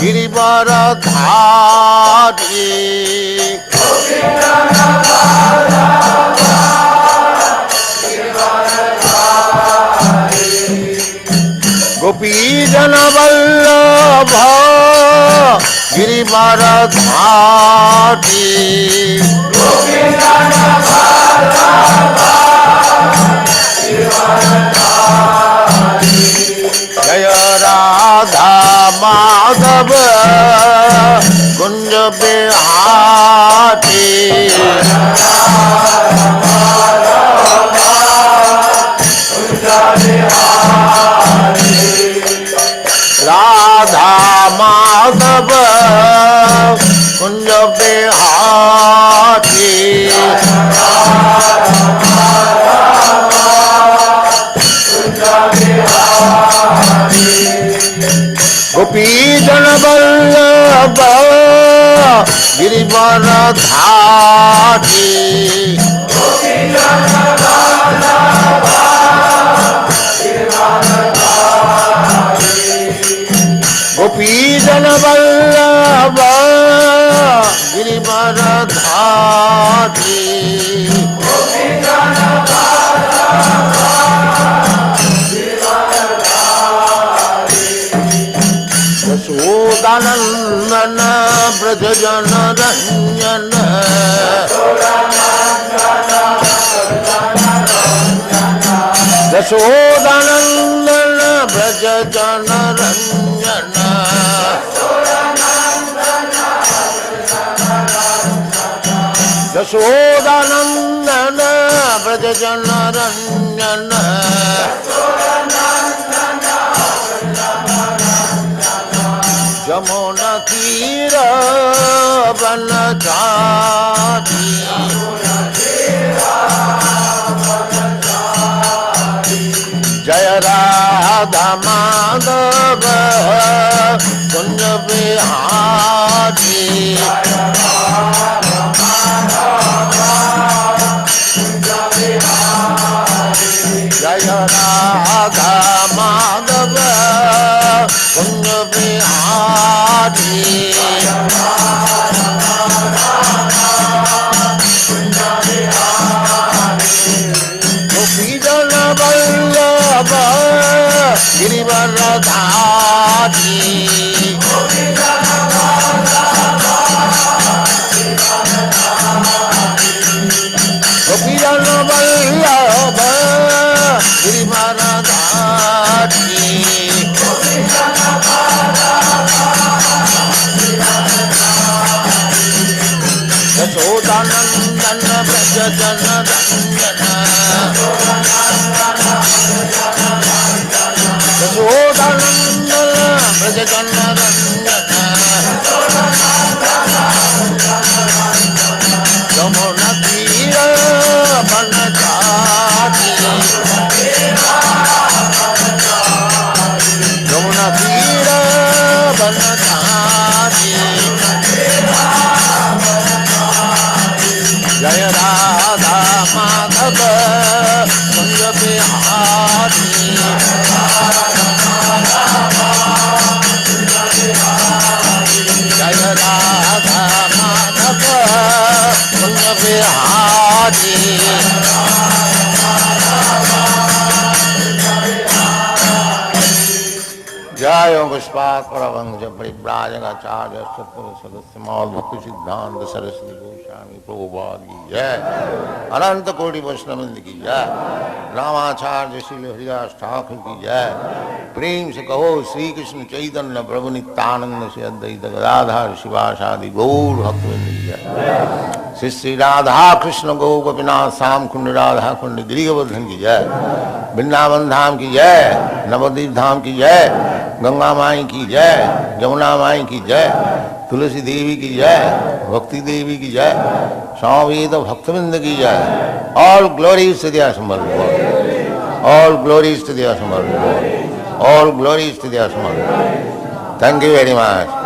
गिरिवरधारी गोपी जन वल्लभ गिरिवरधारी जय राधा माधव कुंज बिहारी राधा माधव कुंज बिहारी गोपी जन वल्लभ गिरिवरधारी गोपी जन वल्लभ गिरिवरधारी यशोदानंदन ब्रज जन रंजन यशोदानंदन ब्रज जन रंजन यशोदानंदन ब्रज जन रंजन जमुना तीर बनचारी जय राधा माधव कुंज बिहारी जय राधा माधव कुंज बिहारी गोपी जन वल्लभ गिरिवरधारी गोपी जन वल्लभ गिरिवरधारी यशोदानंदन ब्रज जन रंजन यशोदानंदन ब्रज जन रंजन यमुना तीर बनचारी यमुना तीर बनचारी जय राधा माधव कुंज बिहारी जय राधा माधव कुंज बिहारी जय पुष्पाकर वंश परिव्राजकाचार्य सदस्य मौल भक्ति सिद्धांत सरस्वती गोस्वामी प्रभुपाद की जय अनंत कोटि वैष्णववृंद की जय रामाचार्य श्री हरिदास ठाकुर की जय प्रेम से कहो श्री कृष्ण चैतन्य प्रभु नित्यानंद से अद्वैत गदाधर शिवासादि गौर भक्तवृंद की जय श्री श्री राधा कृष्ण गौ गोपीनाथ श्याम कुंड राधा कुंड गिरिवर्धन की जय वृंदावन धाम की जय नवद्वीप धाम की जय गंगा माई की जय जमुना माई की जय तुलसी देवी की जय भक्ति देवी की जय स्वामी भक्तवृंद की जय ऑल ग्लोरीज टू द असंभव ऑल ग्लोरीज टू द असंभव ऑल ग्लोरीज टू द असंभव thank you very much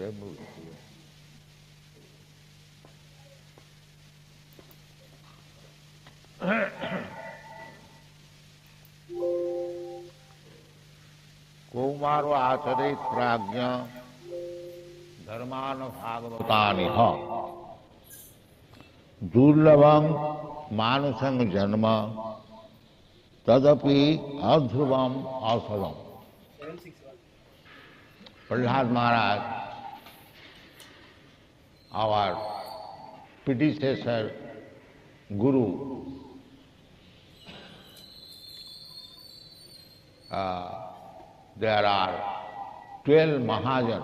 everywhere. Kaumaro acharet prajna dharmana bhagavatani ha durlabam manusang janma tadapi adhruvam asalam. Prahlad Maharaj, our predecessor, Guru, there are 12 Mahajan.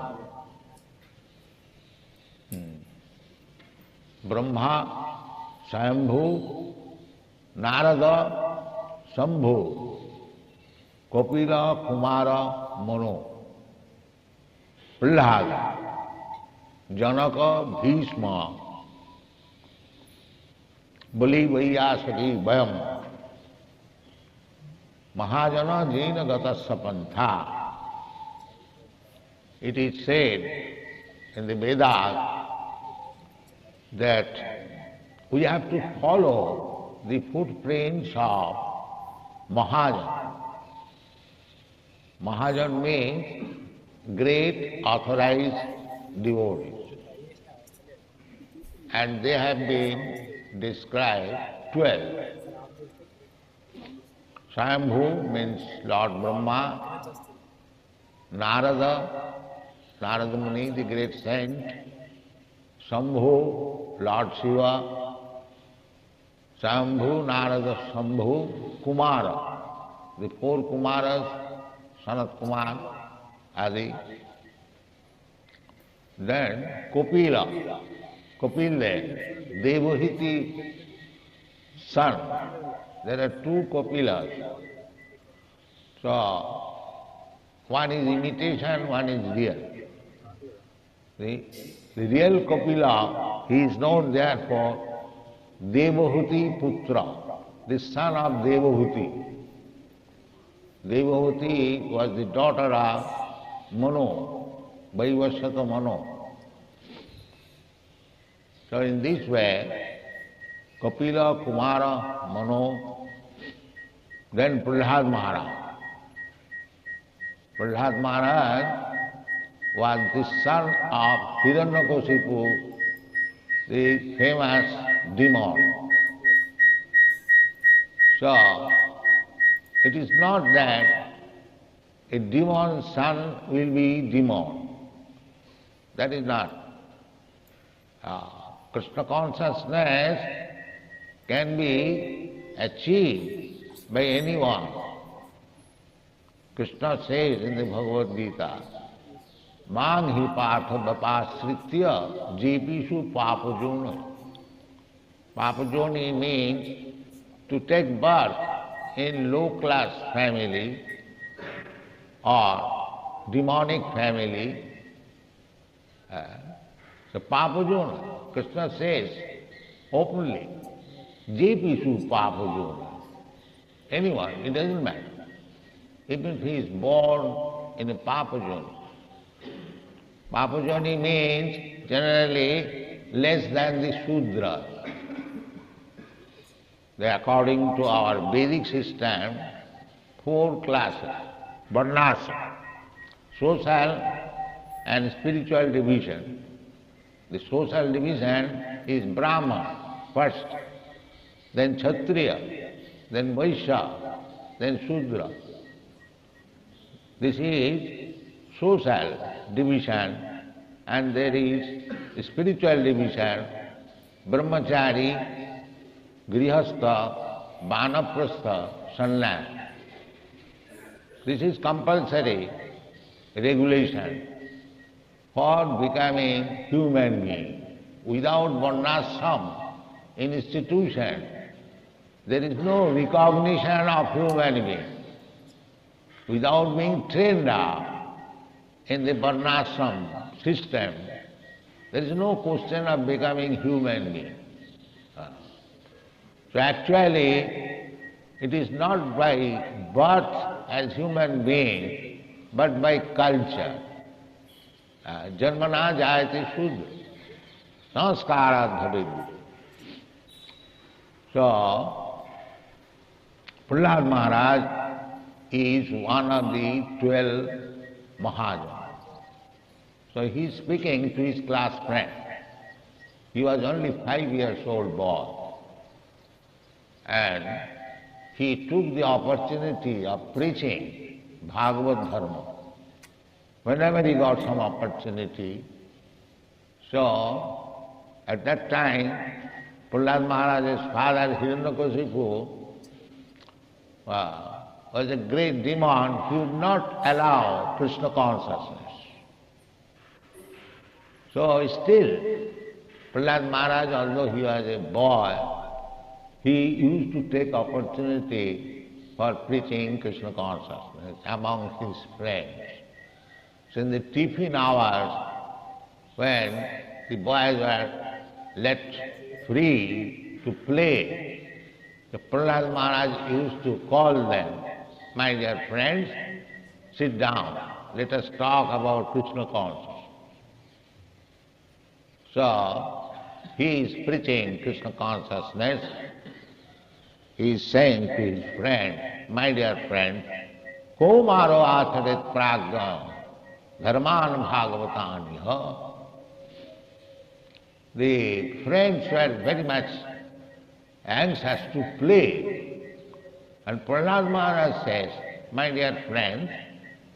Brahma, Swayambhu, Narada, Shambhu, Kapila, Kumara, Mano, Prahlad, Janaka, Bhishma, Bali, Vaiyasaki, Vayam, Mahajana Jaina Gatasya Pantha. It is said in the Vedas that we have to follow the footprints of Mahajan. Mahajan means great authorized devotees. And they have been described 12. Swayambhu means Lord Brahma, Narada, Narada Muni, the great saint, Shambhu, Lord Shiva, Swayambhu, Narada, Shambhu, Kumara, the 4 Kumaras, Sanat Kumar, Adi. Then Kapila, Kapila, Devahiti son. There are 2 Kapilas. So, one is imitation, one is real. The real Kapila, he is known therefore Devahuti Putra, the son of Devahuti. Devahuti was the daughter of Mano, Vaivasvata Mano. So in this way, Kapila, Kumara, Mano, then Prahlad Maharaj. Prahlad Maharaj was the son of Hiranyakashipu, the famous demon. So, it is not that a demon's son will be demon. That is not. Krishna consciousness can be achieved by anyone. Krishna says in the Bhagavad Gita, Mang hi partha vapasritya jepishu papajona. Papajoni means to take birth in low-class family or demonic family. So papajona, Krishna says openly, jepishu papajona. Anyone, it doesn't matter. Even if he is born in a papajoni. Papajoni means generally less than the Shudra. According to our Vedic system, 4 classes, varnasa, social and spiritual division. The social division is Brahma first, then Kshatriya, then Vaishya, then Shudra. This is social division, and there is spiritual division, brahmachari, grihastha, vanaprastha, sannyas. This is compulsory regulation for becoming human being. Without varnashram institution, there is no recognition of human being. Without being trained up in the varnashram system, there is no question of becoming human being. So actually, it is not by birth as human being, but by culture. Janmana jayate Shudra. Sanskarat bhavedya. So, Prahlad Maharaj is one of the 12 Mahajans. So he is speaking to his class friend. He was only 5 years old boy. And he took the opportunity of preaching Bhagavad Dharma. Whenever he got some opportunity. So, at that time, Prahlad Maharaj's father, Hiranyakashipu, was a great demon. He would not allow Krishna consciousness. So still, Prahlad Maharaj, although he was a boy, he used to take opportunity for preaching Krishna consciousness among his friends. So in the tiffin hours, when the boys were let free to play, the Prahlad Maharaj used to call them, "My dear friends, sit down, let us talk about Krishna consciousness." So, he is preaching Krishna consciousness. He is saying to his friend, "My dear friend, Komaro atharit pragya dharman bhagavatanya." The friends were very much anxious to play. And Prahlad Maharaj says, "My dear friends,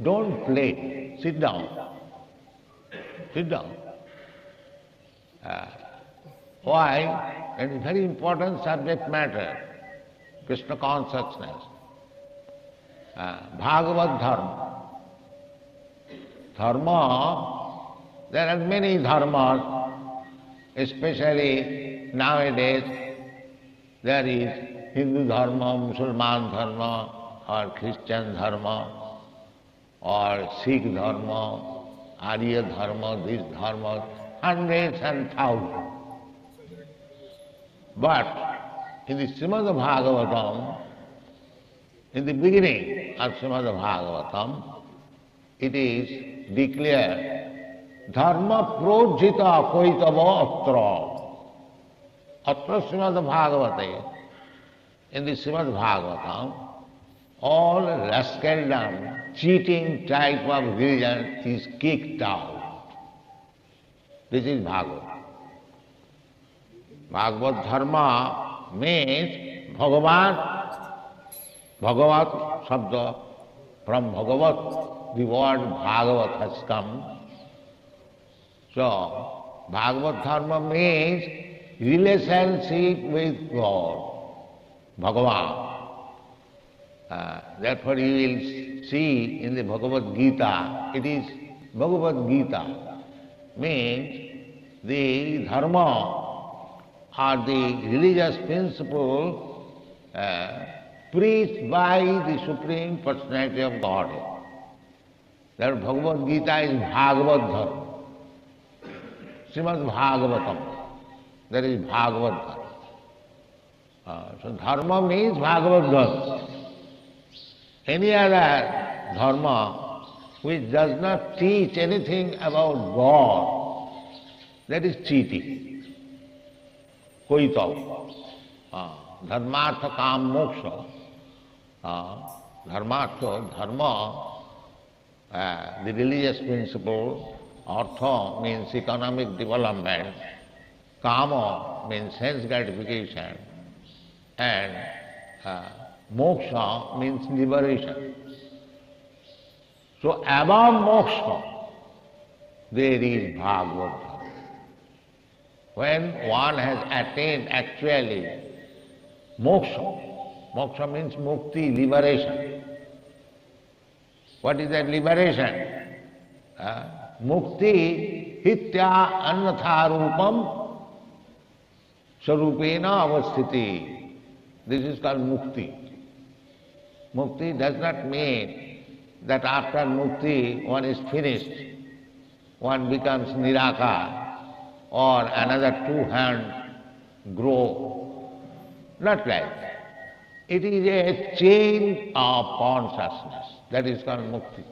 don't play, sit down. Sit down." Why? It is very important subject matter, Krishna consciousness. Bhagavad Dharma. Dharma, there are many dharmas, especially nowadays there is Hindu Dharma, Musalman Dharma, or Christian Dharma, or Sikh Dharma, Arya Dharma, these dharmas, hundreds and thousands. But in the Srimad Bhagavatam, in the beginning of Srimad Bhagavatam, it is declared, Dharma projita koitava atra. Atra Srimad Bhagavate, in the Srimad Bhagavatam, all rascaldom, cheating type of religion is kicked out. This is Bhagavad. Bhagavad Dharma means Bhagavan, Bhagavat Sabda, from Bhagavat, the word Bhagavat has come. So, Bhagavad Dharma means relationship with God, Bhagavan. Therefore you will see in the Bhagavad Gita, it is Bhagavad Gita, means the dharma or the religious principle preached by the Supreme Personality of Godhead. That Bhagavad Gita is Bhagavad Dharma. Srimad Bhagavatam, that is Bhagavad Dharma. So dharma means Bhagavad Dharma. Any other dharma which does not teach anything about God, that is cheating. Koitav. Dharmartha kam moksha. Dharmartha, dharma, the religious principle. Artha means economic development. Kama means sense gratification. And moksha means liberation. So above moksha, there is Bhagavad Dharma. When one has attained actually moksha, moksha means mukti, liberation. What is that liberation? Mukti hitya annatha rupam sarupena avasthiti. This is called mukti. Mukti does not mean that after mukti one is finished, one becomes nirakar, or another 2 hands grow. Not like that. It is a chain of consciousness. That is called mukti.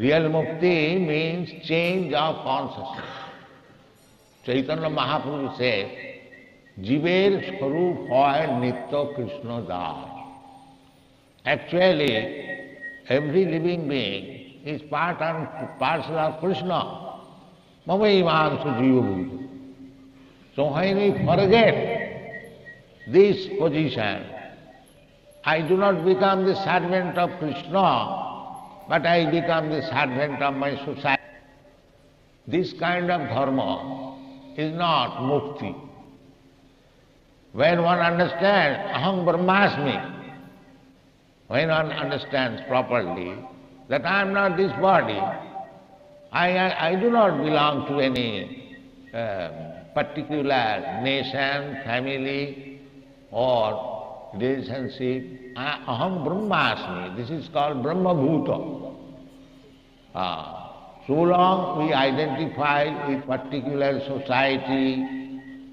Real mukti means change of consciousness. Chaitanya Mahaprabhu says, Jiver Swarup hoy Nitya Krishna Das. Actually, every living being is part and parcel of Krishna. Mamaimansu Jiva Bhuta. So when we forget this position, I do not become the servant of Krishna, but I become the servant of my society. This kind of dharma is not mukti. When one understands aham brahmasmi, when one understands properly that I am not this body, I do not belong to any particular nation, family or relationship. Aham brahmasmi, this is called brahma bhuta. So long we identify with particular society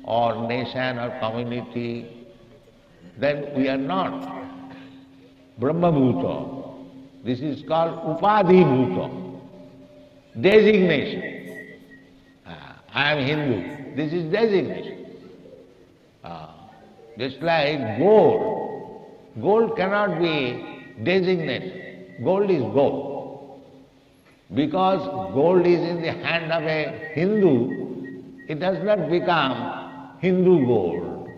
or nation or community, then we are not Brahma Bhuta. This is called Upadhi Bhuta, designation. I am Hindu, this is designation. Just like gold. Gold cannot be designated. Gold is gold. Because gold is in the hand of a Hindu, it does not become Hindu gold.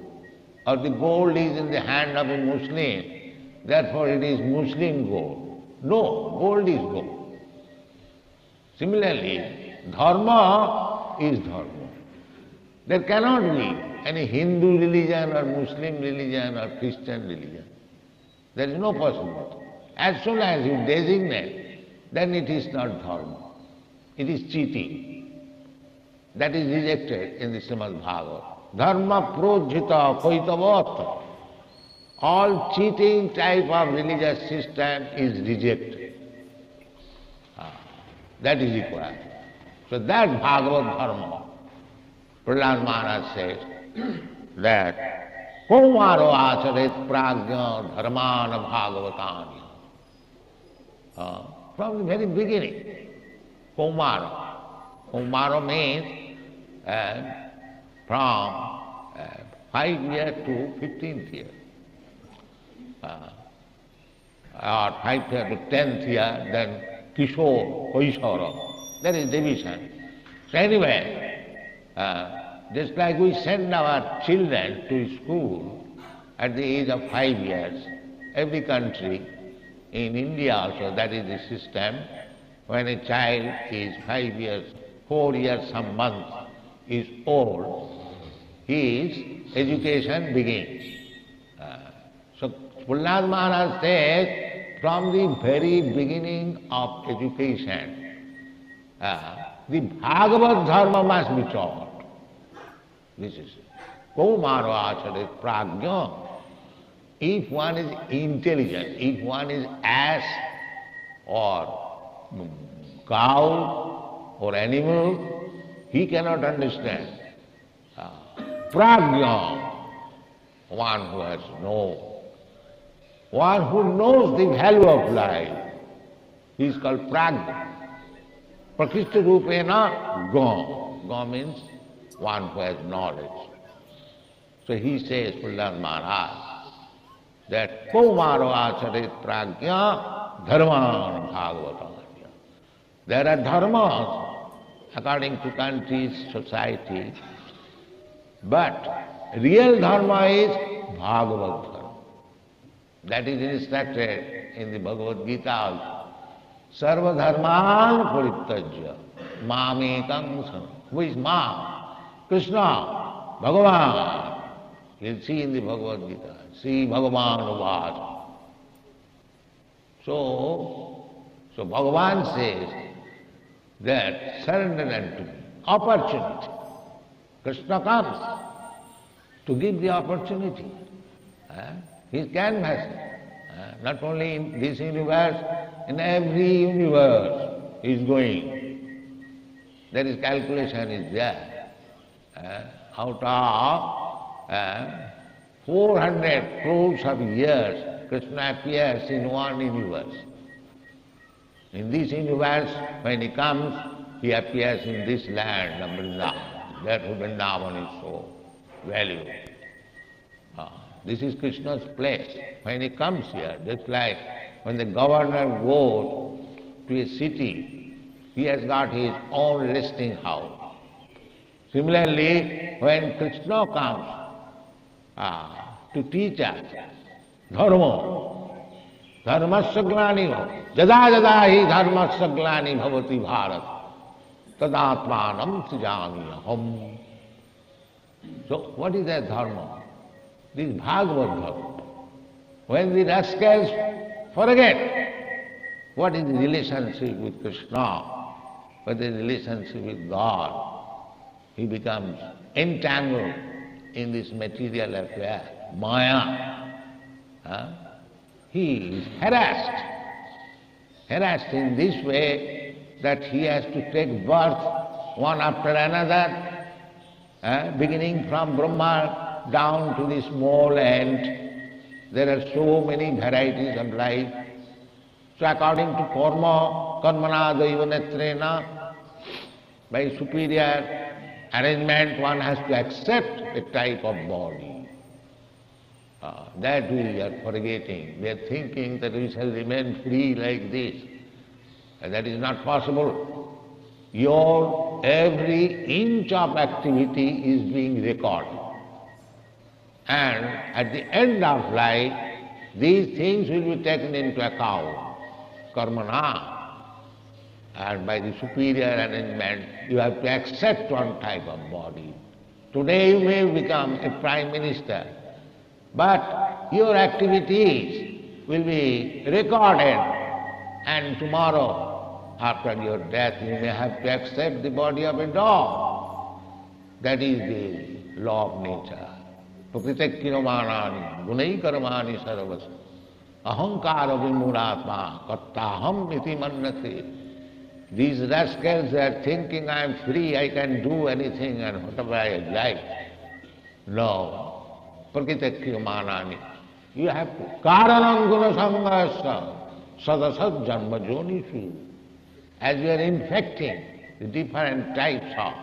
Or the gold is in the hand of a Muslim, therefore it is Muslim gold. No, gold is gold. Similarly, dharma is dharma. There cannot be any Hindu religion or Muslim religion or Christian religion. There is no possibility. As soon as you designate, then it is not dharma. It is cheating. That is rejected in the Srimad Bhagavad. Dharma projita koitavata. All cheating type of religious system is rejected. That is required. So that Bhagavad Dharma, Prahlad Maharaj says that Kumaro acharet prajna dharmana bhagavatani. From the very beginning, Kumara. Kumara means from 5 years to 15th year. Or 5th year to 10th year, then Kishore, Kaishara. That is division. So anyway, just like we send our children to school at the age of 5 years, every country, in India also, that is the system. When a child is 5 years, 4 years, some months is old, his education begins. So Prahlad Maharaj says, from the very beginning of education, the Bhagavad Dharma must be taught. This is Kaumaro acharit prajna. If one is intelligent, if one is ass or cow or animal, he cannot understand. Prajna, one who has one who knows the value of life, he is called prajna. Prakrishta rupena ga. Ga means one who has knowledge. So he says, Prahlad Maharaj, that Kaumaro acharit prajna dharman bhagavatanya. There are dharmas according to countries, society, but real dharma is Bhagavad Dharma. That is instructed in the Bhagavad Gita also. Sarva dharman parityajya mamekam sana. Who is Ma? Krishna, Bhagavan. You'll see in the Bhagavad Gita. See Bhagavan Uvad. So Bhagavan says that surrender unto me. Opportunity. Krishna comes to give the opportunity. He is canvassing. Not only in this universe, in every universe he is going. There is calculation is there. Out of 400 crores of years, Krishna appears in one universe. In this universe, when he comes, he appears in this land of Vrindavan. Therefore Vrindavan is so valuable. This is Krishna's place. When he comes here, just like when the governor goes to a city, he has got his own resting house. Similarly, when Krishna comes to teach us dharma, dharmasya glani bhavati, jada jada hi dharmasya glani bhavati bharat, tadatmanam srijami aham. So what is that dharma? This Bhagavad dharma. When the rascals forget what is the relationship with Krishna, what is the relationship with God, he becomes entangled in this material affair, Maya. He is harassed in this way that he has to take birth one after another, beginning from Brahma down to the small ant. There are so many varieties of life. So according to karma, karmana daivanetrena, by superior arrangement one has to accept a type of body. That we are forgetting. We are thinking that we shall remain free like this. That is not possible. Your every inch of activity is being recorded. And at the end of life, these things will be taken into account, karmana. And by the superior arrangement, you have to accept one type of body. Today you may become a prime minister, but your activities will be recorded, and tomorrow, after your death, you may have to accept the body of a dog. That is the law of nature. Prakriti kiromanani, gunai karmani sarvas, ahankara vimuratma, kattaham iti mannati. These rascals are thinking, I am free, I can do anything and whatever I like. No. Prakriti kiromanani. You have to. Karanam guna sanghasya, sadasat janma jonishu. As you are infecting the different types of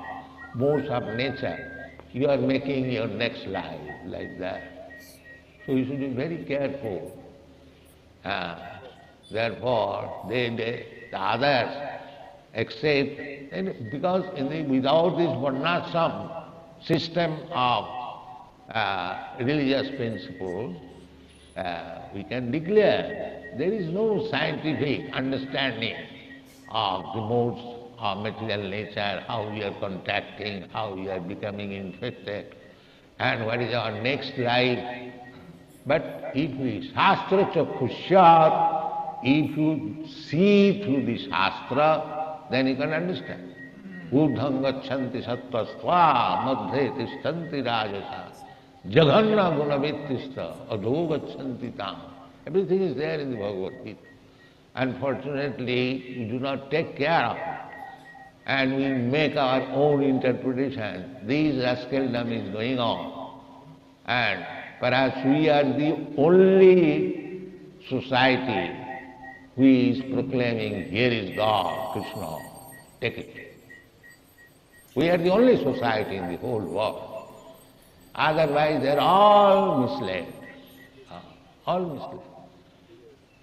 modes of nature, you are making your next life like that. So you should be very careful. Therefore, the others accept, and because without this varnashram system of religious principle, we can declare there is no scientific understanding of the modes of material nature, how we are contacting, how we are becoming infected, and what is our next life. But if we Shastra Chakshusyat, if you see through the Shastra, then you can understand. Urdham gachanti sattvastva, madhye tishtanti rajasa, jaghanna gunavittista, adho gachanti tam. Everything is there in the Bhagavad Gita. Unfortunately, we do not take care of it. And we make our own interpretation. This rascaldom is going on. And perhaps we are the only society who is proclaiming, here is God, Krishna, take it. We are the only society in the whole world. Otherwise they are all misled. All misled.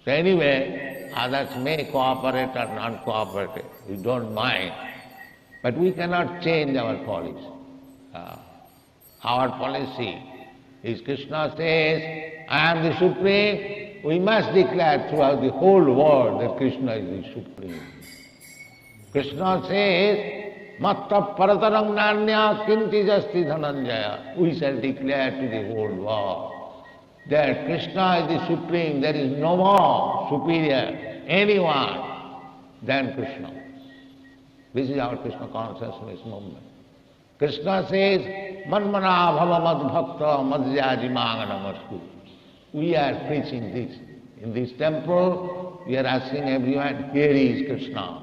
So anyway, others may cooperate or not cooperate, we don't mind. But we cannot change our policy. Our policy is, Krishna says, I am the Supreme. We must declare throughout the whole world that Krishna is the Supreme. Krishna says, Matta paratarang nanya kinti jasti dhananjaya. We shall declare to the whole world that Krishna is the Supreme, there is no more superior anyone than Krishna. This is our Krishna consciousness movement. Krishna says, Manmana bhava mad bhakta madhyaji manganamasku. We are preaching this. In this temple, we are asking everyone, here is Krishna.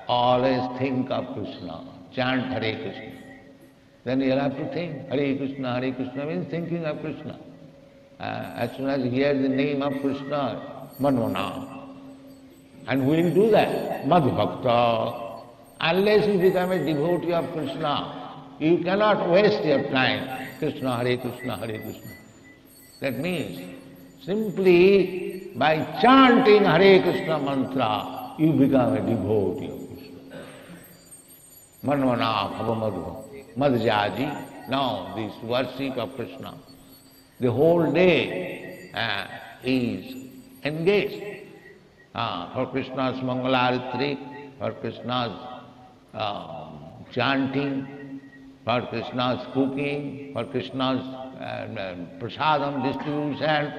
Always think of Krishna. Chant Hare Krishna. Then you'll have to think, Hare Krishna means thinking of Krishna. As soon as you hear the name of Krishna, Manmana. And who will do that? Madhbhakta. Unless you become a devotee of Krishna, you cannot waste your time. Krishna, Hare Krishna, Hare Krishna. That means simply by chanting Hare Krishna mantra, you become a devotee of Krishna. Manvana bhava madhyaji. Now this worship of Krishna, the whole day is engaged for Krishna's Mangalaritri, for Krishna's chanting, for Krishna's cooking, for Krishna's prasadam distribution,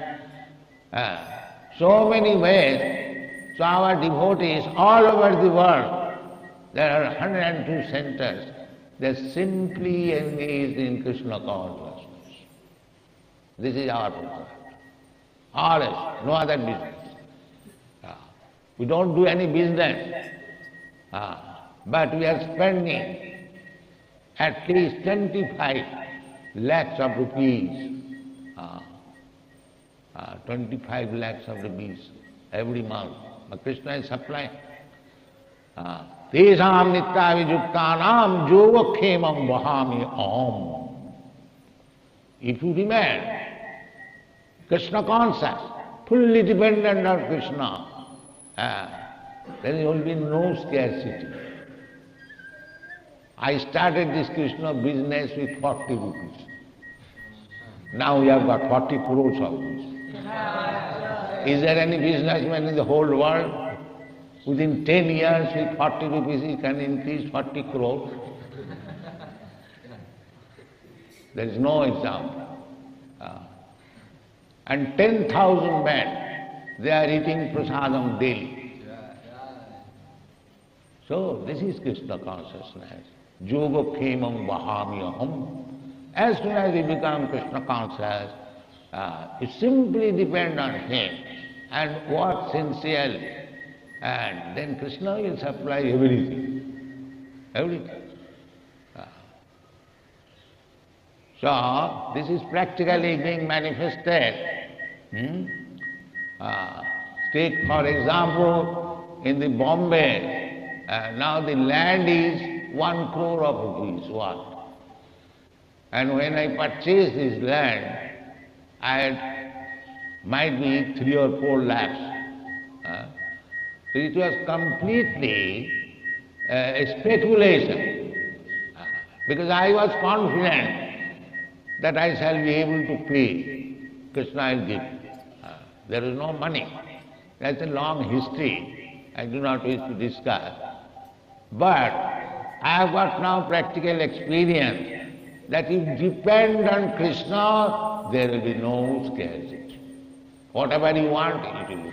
so many ways. So our devotees all over the world, there are 102 centers, they simply engaged in Krishna consciousness. This is our Prabhupada. Always, no other business. We don't do any business, but we are spending at least 25 lakhs of rupees, 25 lakhs of rupees every month. But Krishna is supplying. Tesam nityavijuktanam yogakhemam vahami om. If you remain Krishna conscious, fully dependent on Krishna, there will be no scarcity. I started this Krishna business with 40 rupees. Now we have got 40 crores of this. Is there any businessman in the whole world? Within 10 years with 40 rupees he can increase 40 crores? There is no example. And 10,000 men, they are eating prasadam daily. So this is Krishna consciousness. Yoga khemam vahamyaham. As soon as we become Krishna conscious, you simply depend on Him and work sincerely. And then Krishna will supply everything. Everything. So this is practically being manifested. Take for example, in the Bombay, now the land is 1 crore of rupees worth. And when I purchased this land, I had might be 3 or 4 lakhs. So it was completely a speculation, because I was confident that I shall be able to pay. Krishna will give. There is no money. That's a long history. I do not wish to discuss. But I have got now practical experience that if you depend on Krishna, there will be no scarcity. Whatever you want, it will be.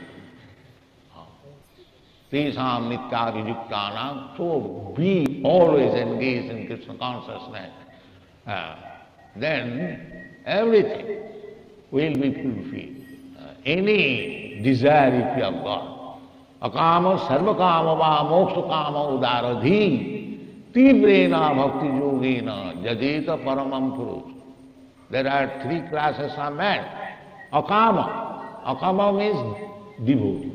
Tesam nityavijuktanam. So be always engaged in Krishna consciousness. Then everything will be fulfilled. Any desire if you have got. Akama sarvakama va mokshakama udaradhi tivrena bhakti yogena jadeta paramam purush. There are 3 classes of men. Akama. Akama means devotee.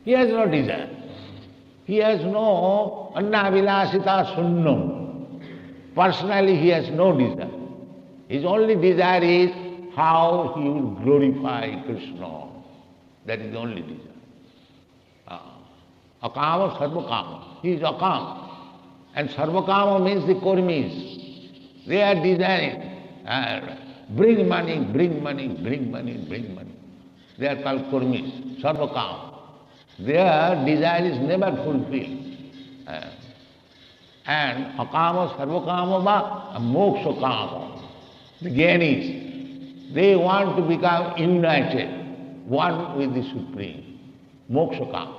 He has no desire. He has no annavilasita sunnam. Personally he has no desire. His only desire is how he will glorify Krishna. That is the only desire. Akama, sarvakama. He is akama. And sarvakama means the kurmis. They are desiring, bring money, bring money, bring money, bring money. They are called kurmis, sarvakama. Their desire is never fulfilled. And akama, sarvakama va moksha kama. The jnanis, they want to become united, one with the Supreme, moksha kama.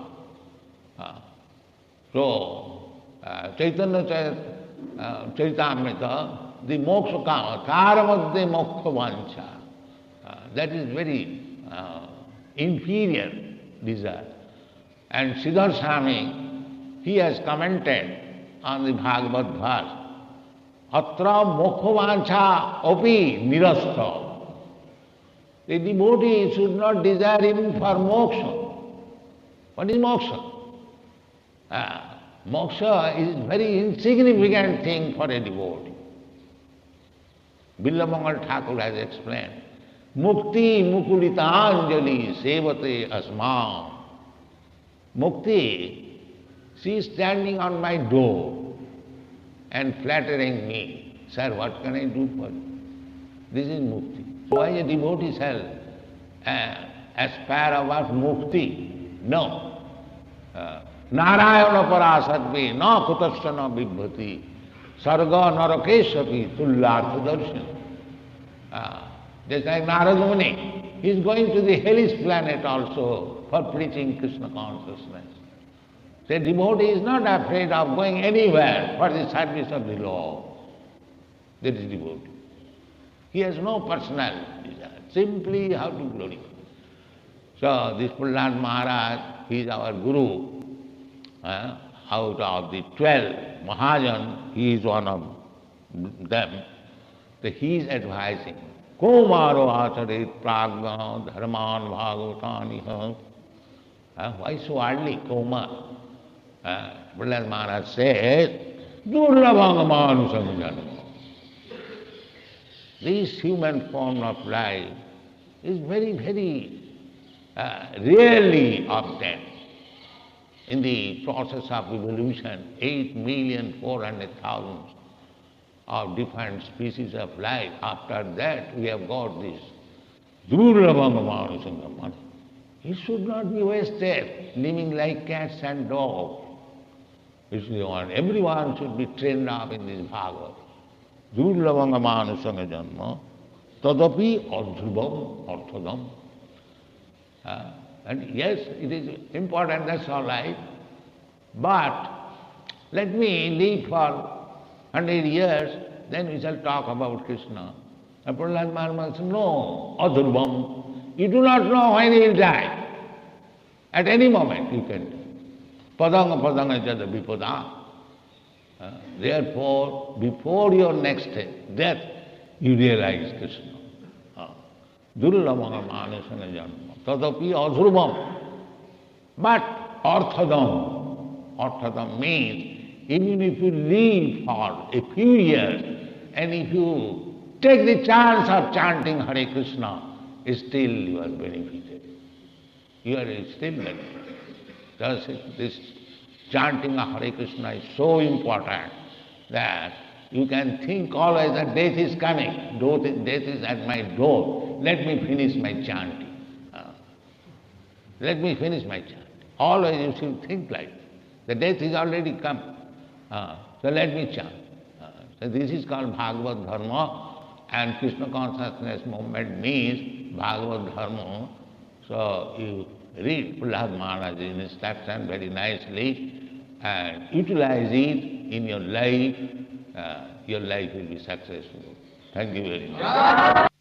So, Chaitanya Charitamrita, the moksha kama, karamadde moksha vancha. That is very inferior desire. And Siddhar Swami, he has commented on the Bhagavad verse, Atra mokkha opi nirastha. The devotee should not desire even for moksha. What is moksha? Moksha is very insignificant thing for a devotee. Billamangal Thakur has explained, Mukti mukulitanjali sevate asmam. Mukti, she is standing on my door and flattering me. Sir, what can I do for you? This is mukti. So why a devotee shall aspire about mukti? No. Narayana parasadve na kutasya na bibhati sarga narakeshapi tullartha darshan. Just like Narada Muni, he is going to the hellish planet also for preaching Krishna consciousness. The devotee is not afraid of going anywhere for the service of the Lord. That is devotee. He has no personal desire, simply how to glorify. So this Prahlad Maharaj, he is our Guru. Out of the 12 Mahajan, he is one of them. So he is advising, Komaro acharit pragna dharman bhagavatani. Why so early, Komar? Prahlad Maharaj says, Durlabhanga janma. This human form of life is very, very rarely obtained. In the process of evolution, 8,400,000 of different species of life. After that, we have got this Durlabhanga. It should not be wasted, living like cats and dogs. Everyone should be trained up in this Bhagavad. Durlabhanga manusanga janma, tadapi adhrubam arthadam. And yes, it is important, that's all right. But let me live for 100 years, then we shall talk about Krishna. And Prahlad Maharaj said, no, adhrubam. You do not know when he will die. At any moment you can die. Padanga jada vipada. Therefore, before your next death, you realize Krishna. Durlabhanga manasana janma. Tadapi adhrubam. But arthadam means, even if you live for a few years, and if you take the chance of chanting Hare Krishna, still you are benefited. You are still benefited. Thus, this chanting of Hare Krishna is so important that you can think always that death is coming, death is at my door, let me finish my chanting. Let me finish my chanting. Always you should think like that. The death is already come. So let me chant. So this is called Bhagavad Dharma, and Krishna consciousness movement means Bhagavad Dharma. So you read Prahlad Maharaj's instruction very nicely and utilize it in your life will be successful. Thank you very much.